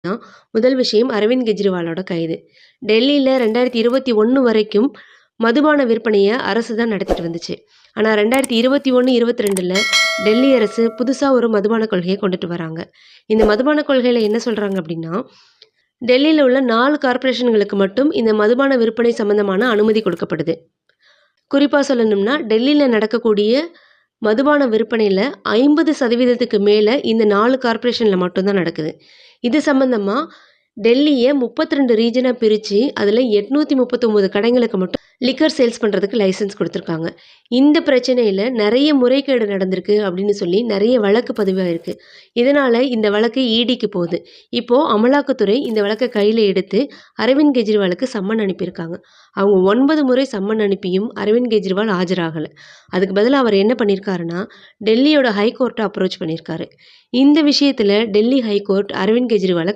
தான். முதல் விஷயம் அரவிந்த் கெஜ்ரிவாலோட கைது. டெல்லியில 2021 வரைக்கும் மதுபான விற்பனைய அரசு தான் நடத்திட்டு வந்துச்சு. ஆனா 2021, 22ல டெல்லி அரசு புதுசா ஒரு மதுபான கொள்கைய கொண்டுட்டு வராங்க. இந்த மதுபான கொள்கையில என்ன சொல்றாங்க அப்டின்னா, டெல்லியில உள்ள 4 கார்ப்பரேஷன்களுக்கு மட்டும் இந்த மதுபான விற்பனை சம்மந்தமான அனுமதி கொடுக்கப்படுது. குறிப்பா சொல்லணும்னா, டெல்லியில நடக்கக்கூடிய மதுபான விற்பனையில 50% மேல இந்த 4 கார்ப்பரேஷன்ல மட்டும் தான் நடக்குது. இது சம்பந்தமா டெல்லிய 32 ரீஜனா பிரிச்சு, அதுல 839 கடைங்களுக்கு மட்டும் லிக்கர் சேல்ஸ் பண்றதுக்கு லைசென்ஸ் குடுத்துருக்காங்க. இந்த பிரச்சனையில நெறைய முறைகேடு நடந்திருக்கு அப்படின்னு சொல்லி நெறைய வழக்கு பதிவாயிருக்கு. இதனால இந்த வழக்கு ஈடிக்கு போகுது. இப்போ அமலாக்கத்துறை இந்த வழக்க கையில எடுத்து அரவிந்த் கெஜ்ரிவாலுக்கு சம்மன் அனுப்பியிருக்காங்க. அவங்க 9 முறை சம்மன் அனுப்பியும் அரவிந்த் கெஜ்ரிவால் ஆஜராகல. அதுக்கு பதிலா அவர் என்ன பண்ணியிருக்காருன்னா, டெல்லியோட ஹைகோர்ட்ட அப்ரோச் பண்ணியிருக்காரு. இந்த விஷயத்துல டெல்லி ஹைகோர்ட் அரவிந்த் கெஜ்ரிவால